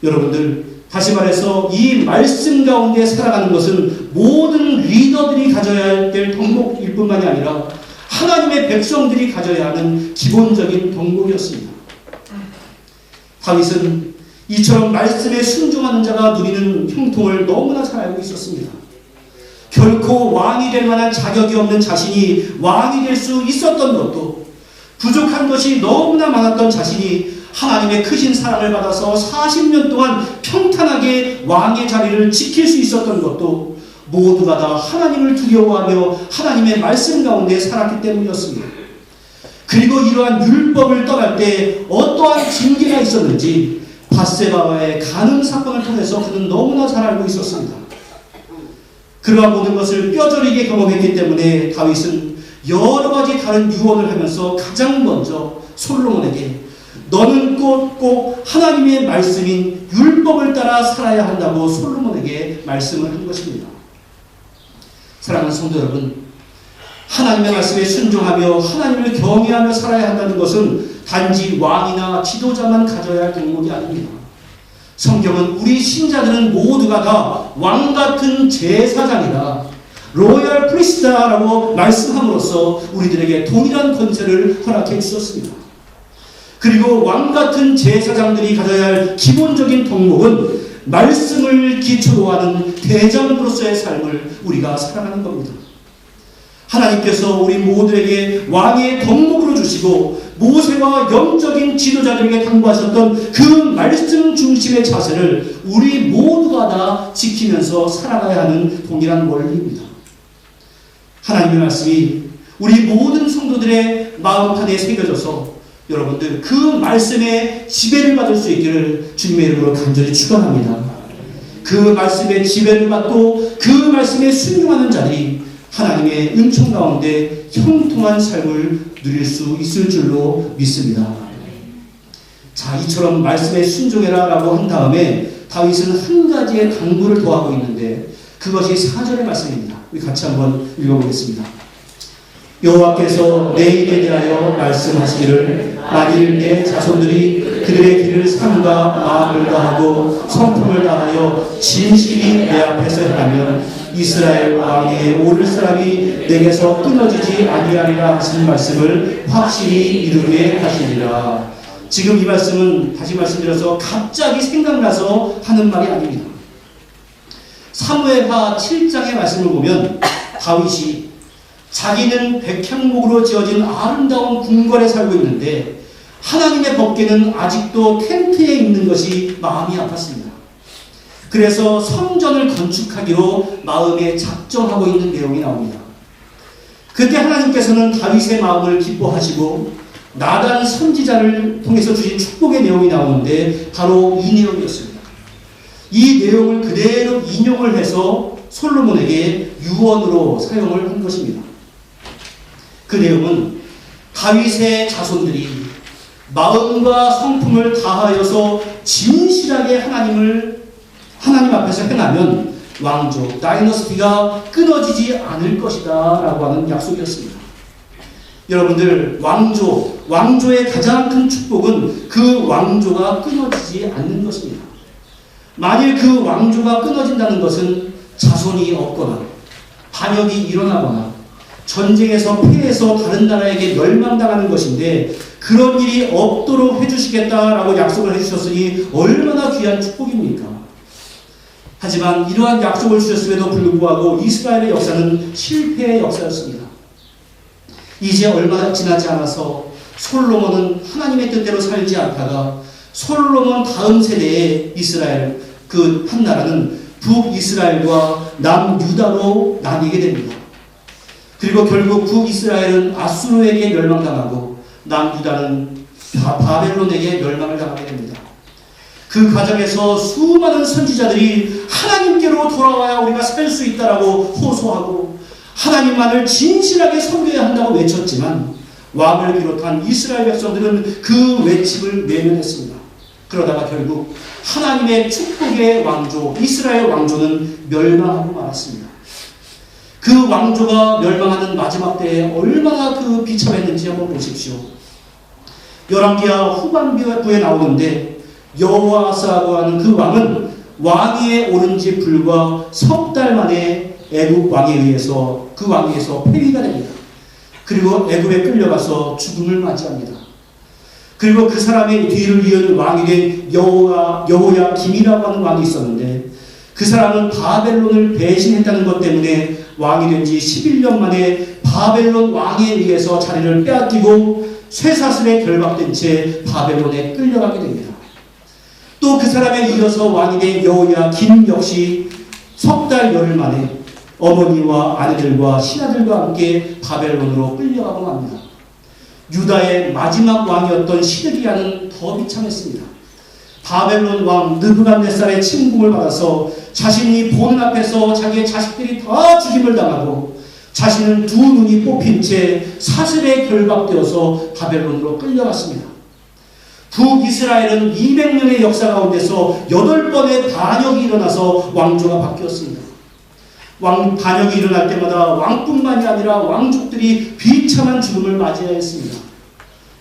여러분들, 다시 말해서 이 말씀 가운데 살아가는 것은 모든 리더들이 가져야 될 덕목일 뿐만이 아니라 하나님의 백성들이 가져야 하는 기본적인 덕목이었습니다. 다윗은 이처럼 말씀에 순종하는 자가 누리는 형통을 너무나 잘 알고 있었습니다. 결코 왕이 될 만한 자격이 없는 자신이 왕이 될 수 있었던 것도, 부족한 것이 너무나 많았던 자신이 하나님의 크신 사랑을 받아서 40년 동안 평탄하게 왕의 자리를 지킬 수 있었던 것도 모두가 다 하나님을 두려워하며 하나님의 말씀 가운데 살았기 때문이었습니다. 그리고 이러한 율법을 떠날 때 어떠한 징계가 있었는지 밧세바와의 간음 사건을 통해서 그는 너무나 잘 알고 있었습니다. 그러한 모든 것을 뼈저리게 경험했기 때문에 다윗은 여러 가지 다른 유언을 하면서 가장 먼저 솔로몬에게 너는 꼭 하나님의 말씀인 율법을 따라 살아야 한다고 솔로몬에게 말씀을 한 것입니다. 사랑하는 성도 여러분, 하나님의 말씀에 순종하며 하나님을 경외하며 살아야 한다는 것은 단지 왕이나 지도자만 가져야 할 덕목이 아닙니다. 성경은 우리 신자들은 모두가 다 왕같은 제사장이다, 로얄 프리스트라고 말씀함으로써 우리들에게 동일한 권세를 허락해 주셨습니다. 그리고 왕같은 제사장들이 가져야 할 기본적인 덕목은 말씀을 기초로 하는 대장으로서의 삶을 우리가 살아가는 겁니다. 하나님께서 우리 모두에게 왕의 덕목으로 주시고 모세와 영적인 지도자들에게 당부하셨던 그 말씀 중심의 자세를 우리 모두가 다 지키면서 살아가야 하는 동일한 원리입니다. 하나님의 말씀이 우리 모든 성도들의 마음판에 새겨져서 여러분들 그 말씀의 지배를 받을 수 있기를 주님의 이름으로 간절히 축원합니다. 그 말씀의 지배를 받고 그 말씀에 순종하는 자들이 하나님의 은총 가운데 형통한 삶을 누릴 수 있을 줄로 믿습니다. 자, 이처럼 말씀에 순종해라 라고 한 다음에 다윗은 한 가지의 당부를 더하고 있는데 그것이 4절의 말씀입니다. 우리 같이 한번 읽어보겠습니다. 여호와께서 내 일에 대하여 말씀하시기를 만일 내 자손들이 그들의 길을 삼가 마음을 다하고 성품을 다하여 진실이 내 앞에서 행하면 이스라엘 왕위에 오를 사람이 내게서 끊어지지 아니하리라 하신 말씀을 확실히 이루게 하시리라. 지금 이 말씀은 다시 말씀드려서 갑자기 생각나서 하는 말이 아닙니다. 사무엘하 7장의 말씀을 보면 다윗이 자기는 백향목으로 지어진 아름다운 궁궐에 살고 있는데 하나님의 법궤는 아직도 텐트에 있는 것이 마음이 아팠습니다. 그래서 성전을 건축하기로 마음에 작정하고 있는 내용이 나옵니다. 그때 하나님께서는 다윗의 마음을 기뻐하시고 나단 선지자를 통해서 주신 축복의 내용이 나오는데 바로 이 내용이었습니다. 이 내용을 그대로 인용을 해서 솔로몬에게 유언으로 사용을 한 것입니다. 그 내용은 다윗의 자손들이 마음과 성품을 다하여서 진실하게 하나님 앞에서 행하면 왕족, 다이너스티가 끊어지지 않을 것이다 라고 하는 약속이었습니다. 여러분들, 왕조의 가장 큰 축복은 그 왕조가 끊어지지 않는 것입니다. 만일 그 왕조가 끊어진다는 것은 자손이 없거나 반역이 일어나거나 전쟁에서 패해서 다른 나라에게 멸망당하는 것인데 그런 일이 없도록 해주시겠다라고 약속을 해주셨으니 얼마나 귀한 축복입니까? 하지만 이러한 약속을 주셨음에도 불구하고 이스라엘의 역사는 실패의 역사였습니다. 이제 얼마 지나지 않아서 솔로몬은 하나님의 뜻대로 살지 않다가 솔로몬 다음 세대의 이스라엘 그 한 나라는 북이스라엘과 남유다로 나뉘게 됩니다. 그리고 결국 북이스라엘은 아수르에게 멸망당하고 남유다는 바벨론에게 멸망을 당하게 됩니다. 그 과정에서 수많은 선지자들이 하나님께로 돌아와야 우리가 살 수 있다라고 호소하고 하나님만을 진실하게 섬겨야 한다고 외쳤지만 왕을 비롯한 이스라엘 백성들은 그 외침을 외면했습니다. 그러다가 결국 하나님의 축복의 왕조 이스라엘 왕조는 멸망하고 말았습니다. 그 왕조가 멸망하는 마지막 때에 얼마나 그 비참했는지 한번 보십시오. 열왕기하 후반부에 나오는데 여호아사라고 하는 그 왕은 왕위에 오른 지 불과 석 달 만에 애굽 왕에 의해서 그 왕위에서 폐위가 됩니다. 그리고 애굽에 끌려가서 죽음을 맞이합니다. 그리고 그 사람의 뒤를 이은 왕이 된 여호야김이라고 하는 왕이 있었는데 그 사람은 바벨론을 배신했다는 것 때문에 왕이 된 지 11년 만에 바벨론 왕에 의해서 자리를 빼앗기고 쇠사슬에 결박된 채 바벨론에 끌려가게 됩니다. 또 그 사람에 이어서 왕이 된 여호야김 역시 석 달 열흘 만에 어머니와 아내들과 신하들과 함께 바벨론으로 끌려가고 맙니다. 유다의 마지막 왕이었던 시드기야는 더 비참했습니다. 바벨론 왕 느부갓네살의 침공을 받아서 자신이 보는 앞에서 자기의 자식들이 다 죽임을 당하고 자신은 두 눈이 뽑힌 채 사슬에 결박되어서 바벨론으로 끌려갔습니다. 북이스라엘은 200년의 역사 가운데서 8번의 반역이 일어나서 왕조가 바뀌었습니다. 반역이 일어날 때마다 왕뿐만이 아니라 왕족들이 비참한 죽음을 맞이해야 했습니다.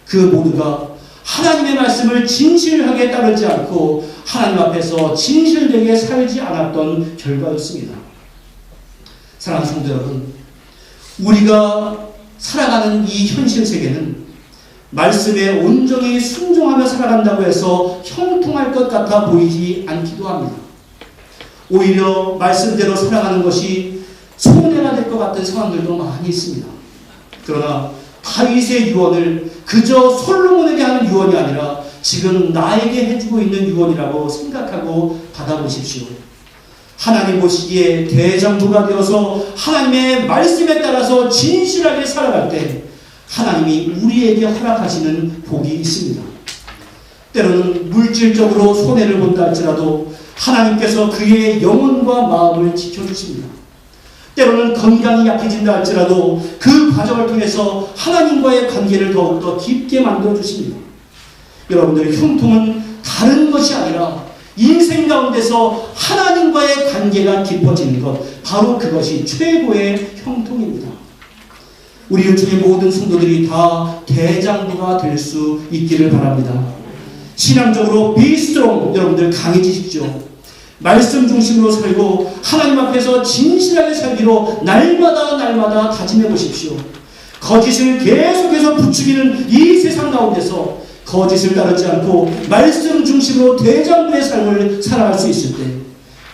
그 모두가 하나님의 말씀을 진실하게 따르지 않고 하나님 앞에서 진실되게 살지 않았던 결과였습니다. 사랑하는 성도 여러분, 우리가 살아가는 이 현실 세계는 말씀에 온전히 순종하며 살아간다고 해서 형통할 것 같아 보이지 않기도 합니다. 오히려 말씀대로 살아가는 것이 손해가 될 것 같은 상황들도 많이 있습니다. 그러나 다윗의 유언을 그저 솔로몬에게 하는 유언이 아니라 지금 나에게 해주고 있는 유언이라고 생각하고 받아보십시오. 하나님 보시기에 대장부가 되어서 하나님의 말씀에 따라서 진실하게 살아갈 때 하나님이 우리에게 허락하시는 복이 있습니다. 때로는 물질적으로 손해를 본다 할지라도 하나님께서 그의 영혼과 마음을 지켜주십니다. 때로는 건강이 약해진다 할지라도 그 과정을 통해서 하나님과의 관계를 더욱더 깊게 만들어주십니다. 여러분들의 형통은 다른 것이 아니라 인생 가운데서 하나님과의 관계가 깊어지는 것, 바로 그것이 최고의 형통입니다. 우리 중에 모든 성도들이 다 대장부가 될 수 있기를 바랍니다. 신앙적으로 be strong, 여러분들 강해지십시오. 말씀 중심으로 살고 하나님 앞에서 진실하게 살기로 날마다 다짐해 보십시오. 거짓을 계속해서 부추기는 이 세상 가운데서 거짓을 따르지 않고 말씀 중심으로 대장부의 삶을 살아갈 수 있을 때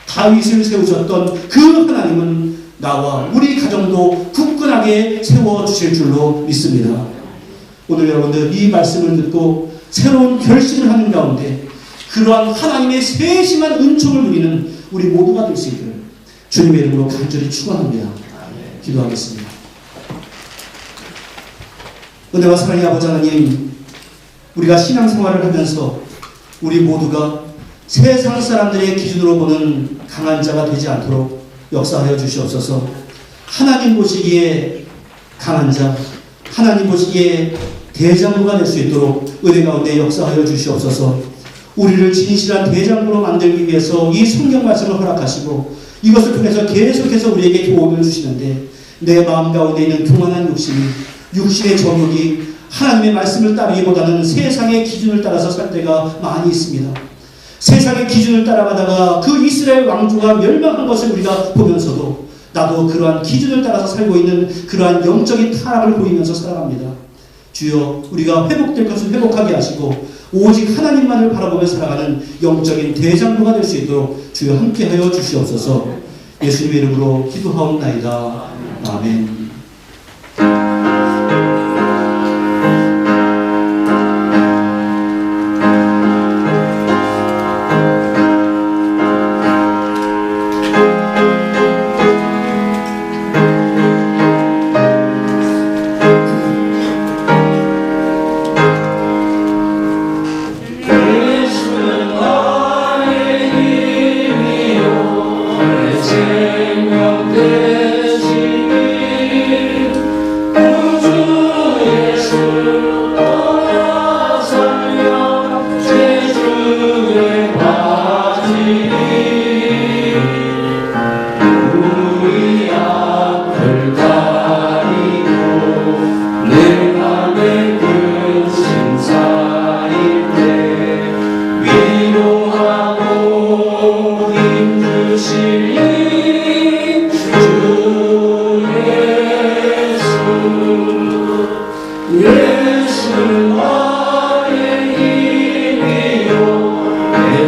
다윗을 세우셨던 그 하나님은 나와 우리 가정도 굳건하게 세워주실 줄로 믿습니다. 오늘 여러분들 이 말씀을 듣고 새로운 결심을 하는 가운데 그러한 하나님의 세심한 은총을 누리는 우리 모두가 될 수 있기를 주님의 이름으로 간절히 축원합니다. 기도하겠습니다. 은혜와 사랑의 아버지 하나님, 우리가 신앙생활을 하면서 우리 모두가 세상 사람들의 기준으로 보는 강한 자가 되지 않도록 역사하여 주시옵소서. 하나님 보시기에 강한 자, 하나님 보시기에 대장부가 될 수 있도록 은혜 가운데 역사하여 주시옵소서. 우리를 진실한 대장부로 만들기 위해서 이 성경 말씀을 허락하시고 이것을 통해서 계속해서 우리에게 교훈을 주시는데 내 마음 가운데 있는 교만한 육신의 정욕이 하나님의 말씀을 따르기보다는 세상의 기준을 따라서 살 때가 많이 있습니다. 세상의 기준을 따라가다가 그 이스라엘 왕조가 멸망한 것을 우리가 보면서도 나도 그러한 기준을 따라서 살고 있는 그러한 영적인 타락을 보이면서 살아갑니다. 주여, 우리가 회복될 것을 회복하게 하시고 오직 하나님만을 바라보며 살아가는 영적인 대장부가 될 수 있도록 주여 함께하여 주시옵소서. 예수님의 이름으로 기도하옵나이다. 아멘.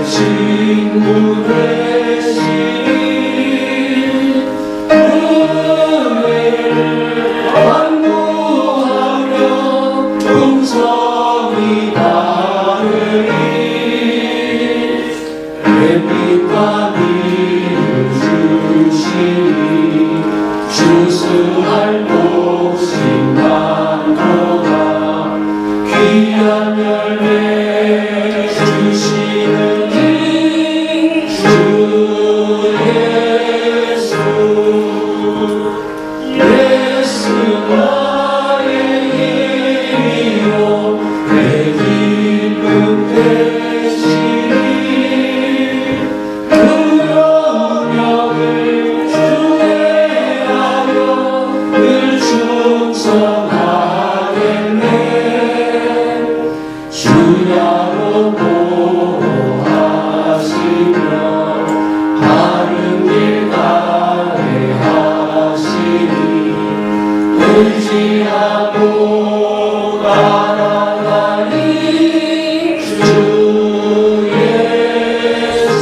친구 되시니 은혜를 완구하며 음성이 다르니 햇빛과 비를 주시니 주승할 곳이 많도다 귀한 열매 주시는 주 예수 예수 나의 힘이요 내 기쁨 되시니 그 영역을 주례하여 늘 충성하겠네 주야로 보호하시며 바른 길 가게 하시니 의지하고 나아가니 주 예수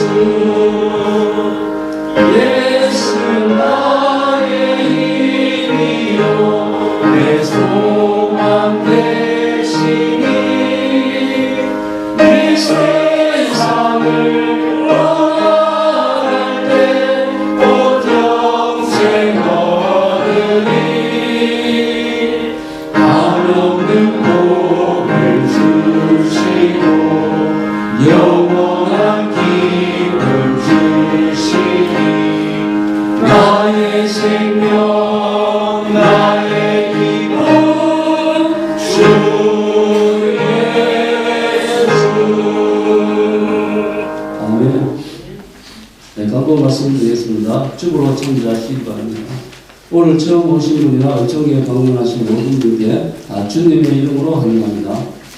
예수 나의 힘이요 내 소망 되시니 이 세상을 떠나갈 때 곧 영생 얻으니 한없는 복을 주시고 영원한 기쁨 주시니 나의 생명 나의 기쁨 주 예수. 아멘. 네, 간구 말씀드리겠습니다. 주보로 청지하시기 바랍니다. 오늘 처음 오신 분이나 의정에 방문하신 모든 분께 주님의 이름으로 환영합니다.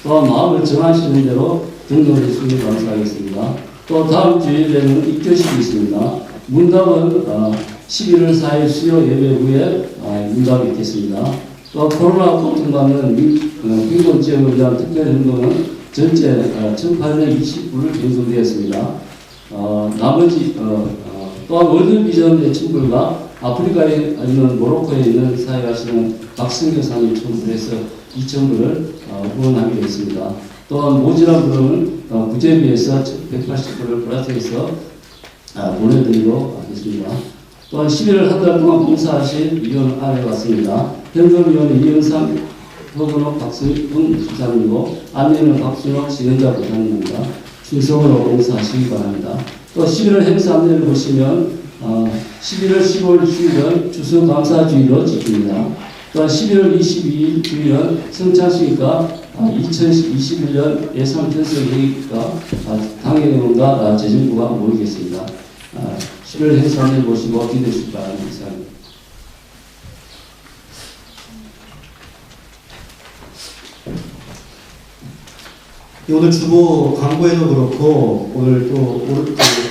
또한 마음을 정하시는 대로 등록해 주시기 감사하겠습니다. 또 다음 주일에는 입교식이 있습니다. 문답은 11월 4일 수요 예배 후에 문답이 있겠습니다. 또 코로나 고통받는 빈곤 지역을 위한 특별 행동은 전체 1,820불을 변동되었습니다. 나머지 또한 월드비전의 친구가 아프리카에 있는 모로코에 있는 사역하시는 박승교사님 첨부해서 2,000불을 후원하기로 했습니다. 또한 모지란 분은 구제비에서 180불을 플러스해서 보내드리도록 하겠습니다. 또한 11월 한 달 동안 봉사하신 위원 안에 왔습니다. 현금위원은 이영상, 허근옥, 박승훈 집사님이고 안내는 박순옥 지연자 부장님입니다. 충성으로 봉사하시기 바랍니다. 또 11월 행사 안내를 보시면 11월 15일 주일은 추수감사주의로 지킵니다. 또한 11월 22일 주일은 성찬식과 2021년 예산 편성회의가 당회의원과 재정부가 모이겠습니다. 11월 행사 안내를 보시고 기대해 주시기 바랍니다. 오늘 주보 광고에도 그렇고 오늘 또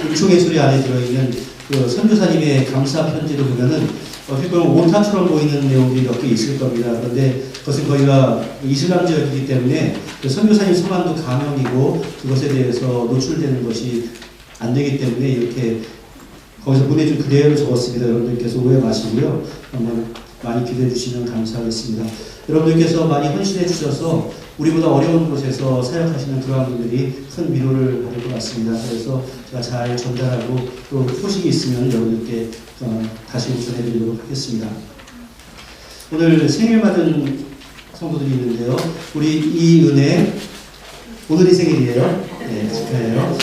은총의 소리 안에 들어있는 그 선교사님의 감사 편지를 보면은 어떻게 보면 오타처럼 보이는 내용들이 몇 개 있을 겁니다. 그런데 그것은 거기가 이슬람 지역이기 때문에 그 선교사님 성함도 가명이고 그것에 대해서 노출되는 것이 안 되기 때문에 이렇게 거기서 보내준 그대로 적었습니다. 여러분들께서 오해 마시고요. 한번 많이 기대해 주시면 감사하겠습니다. 여러분들께서 많이 헌신해 주셔서 우리보다 어려운 곳에서 사역하시는 그러한 분들이 큰 위로를 받을 것 같습니다. 그래서 제가 잘 전달하고 또 소식이 있으면 여러분들께 다시 전해드리도록 하겠습니다. 오늘 생일 맞은 성도들이 있는데요. 우리 이은혜 오늘이 생일이에요. 네, 축하해요.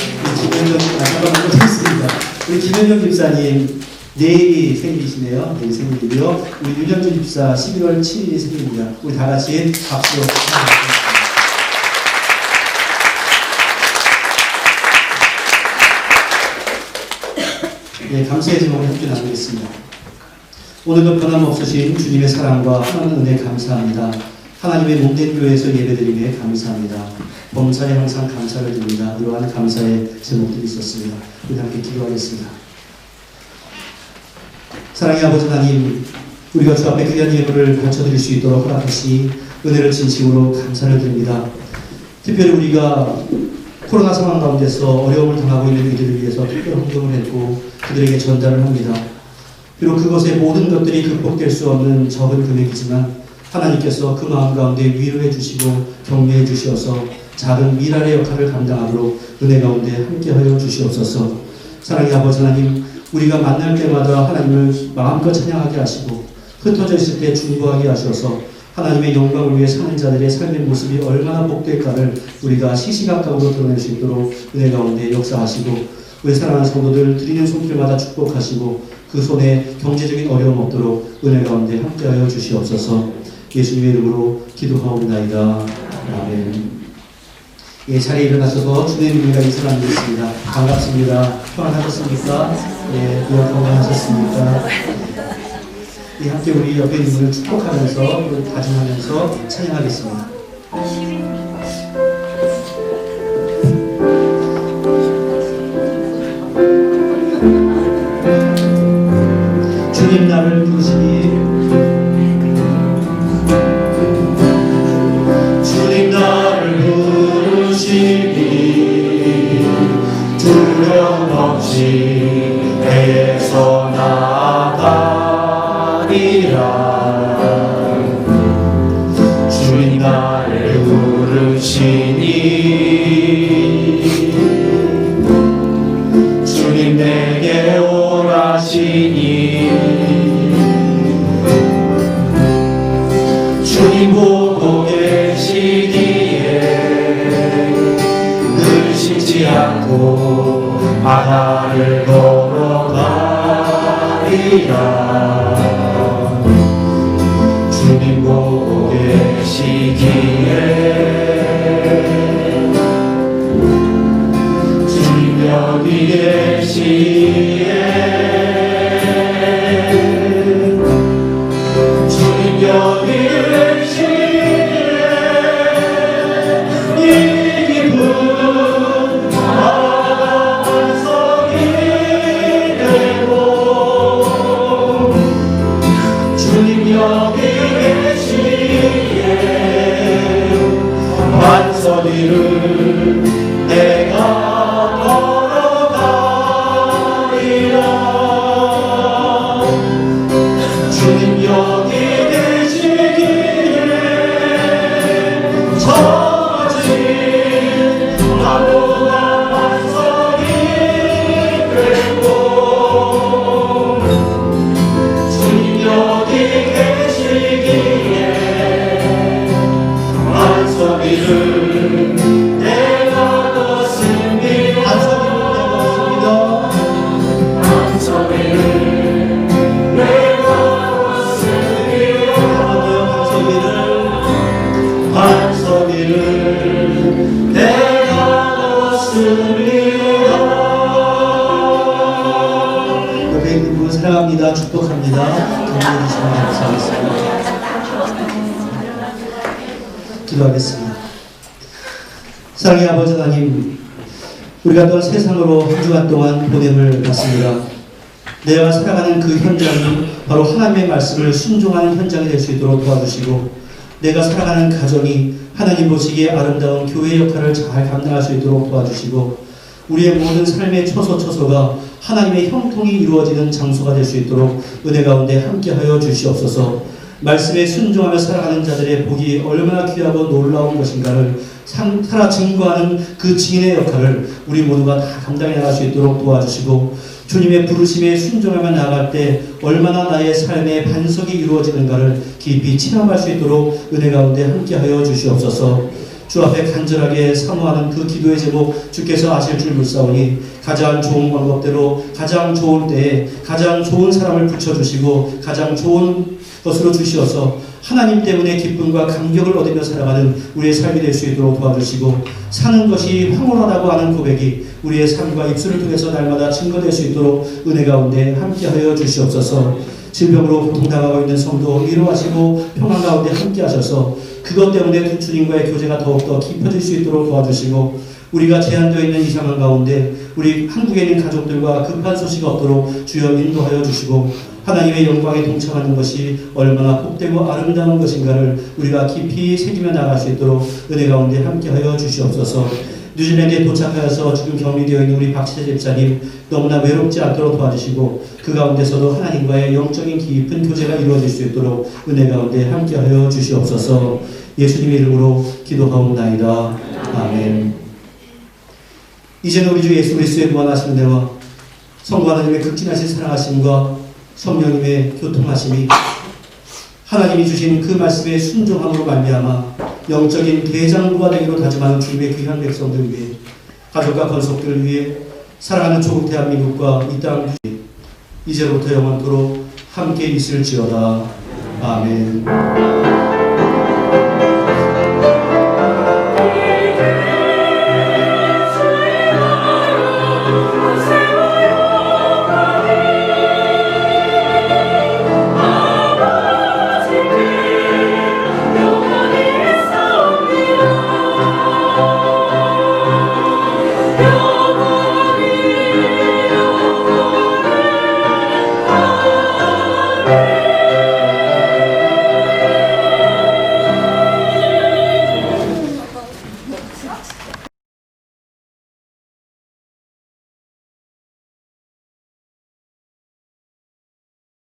우리 김현정 집사님 내일이 생일이시네요. 내일 생일이고요. 우리 윤영준 집사 11월 7일이 생일입니다. 우리 다 같이 박수로 축하드립니다. 네, 감사의 제목을 함께 나누겠습니다. 오늘도 변함없으신 주님의 사랑과 하나님 은혜 감사합니다. 하나님의 몸된 교회에서 예배드림에 감사합니다. 범사에 항상 감사를 드립니다. 이러한 감사의 제목들이 있었습니다. 우리 함께 기도하겠습니다. 사랑의 아버지 하나님, 우리가 주 앞에 귀한 예물을 바쳐드릴 수 있도록 허락하시 은혜를 진심으로 감사를 드립니다. 특별히 우리가 코로나 상황 가운데서 어려움을 당하고 있는 이들을 위해서 특별 헌금을 했고 그들에게 전달을 합니다. 비록 그것의 모든 것들이 극복될 수 없는 적은 금액이지만 하나님께서 그 마음 가운데 위로해 주시고 격려해 주시어서 작은 미랄의 역할을 감당하도록 은혜 가운데 함께하여 주시옵소서. 사랑의 아버지 하나님, 우리가 만날 때마다 하나님을 마음껏 찬양하게 하시고 흩어져 있을 때 중보하게 하셔서 하나님의 영광을 위해 사는 자들의 삶의 모습이 얼마나 복될까를 우리가 시시각각으로 드러낼 수 있도록 은혜 가운데 역사하시고 우리 사랑하는 성도들 드리는 손길마다 축복하시고 그 손에 경제적인 어려움 없도록 은혜 가운데 함께하여 주시옵소서. 예수님의 이름으로 기도하옵나이다. 아멘. 예, 자리에 일어나셔서 주님의 이름으로 인사를 나누겠습니다. 반갑습니다. 평안하셨습니까? 예, 건강하셨습니까? 예, 함께 우리 옆에 있는 분을 축복하면서 다짐하면서 찬양하겠습니다. 주님 나를 부르시니 주님 나를 부르시니 두려움 없이 애에서 나아가리라. 주님 나를 부르시니 주님 내게 오라시니 주님 보고 계시기에 늘 쉬지 않고 바다를 걸어가리라. 주님 보고 계시기에 주님 여기 계시기에 주님 여기 소리를 내가 걸어가리라. 주님 여기 계시기에 저진 나무가 반석이 되고 주님 여기 계시기에 반석이를 사랑합니다. 축복합니다. 경례해 주시면 감사하겠습니다. 기도하겠습니다. 사랑의 아버지 하나님, 우리가 또 세상으로 한 주간 동안 보냄을 받습니다. 내가 살아가는 그 현장이 바로 하나님의 말씀을 순종하는 현장이 될 수 있도록 도와주시고 내가 살아가는 가정이 하나님 보시기에 아름다운 교회 역할을 잘 감당할 수 있도록 도와주시고 우리의 모든 삶의 처소처소가 하나님의 형통이 이루어지는 장소가 될 수 있도록 은혜 가운데 함께하여 주시옵소서. 말씀에 순종하며 살아가는 자들의 복이 얼마나 귀하고 놀라운 것인가를 살아 증거하는 그 증인의 역할을 우리 모두가 다 감당해 나갈 수 있도록 도와주시고 주님의 부르심에 순종하며 나아갈 때 얼마나 나의 삶의 반석이 이루어지는가를 깊이 체험할 수 있도록 은혜 가운데 함께하여 주시옵소서. 주 앞에 간절하게 사모하는 그 기도의 제목 주께서 아실 줄 물사오니 가장 좋은 방법대로 가장 좋을 때에 가장 좋은 사람을 붙여주시고 가장 좋은 것으로 주시어서 하나님 때문에 기쁨과 감격을 얻으며 살아가는 우리의 삶이 될 수 있도록 도와주시고 사는 것이 황홀하다고 하는 고백이 우리의 삶과 입술을 통해서 날마다 증거될 수 있도록 은혜 가운데 함께하여 주시옵소서. 질병으로 고통당하고 있는 성도 위로하시고 평안 가운데 함께하셔서 그것 때문에 주님과의 교제가 더욱더 깊어질 수 있도록 도와주시고 우리가 제한되어 있는 이 상황 가운데 우리 한국에 있는 가족들과 급한 소식 없도록 주여 인도하여 주시고 하나님의 영광에 동참하는 것이 얼마나 복되고 아름다운 것인가를 우리가 깊이 새기며 나갈 수 있도록 은혜 가운데 함께하여 주시옵소서. 뉴질랜드에 도착하여서 지금 격리되어 있는 우리 박시재 집사님 너무나 외롭지 않도록 도와주시고 그 가운데서도 하나님과의 영적인 깊은 교제가 이루어질 수 있도록 은혜 가운데 함께하여 주시옵소서. 예수님 이름으로 기도하옵나이다. 아멘. 이제는 우리 주 예수 그리스도의 무한하신 은혜와 성부 하나님의 극진하신 사랑하심과 성령님의 교통하심이 하나님이 주신 그 말씀에 순종함으로 말미암아 영적인 대장부가 되기로 다짐하는 주님의 귀한 백성들 위해 가족과 권속들을 위해 사랑하는 조국 대한민국과 이 땅 이제로부터 영원토록 함께 있을지어다. 아멘.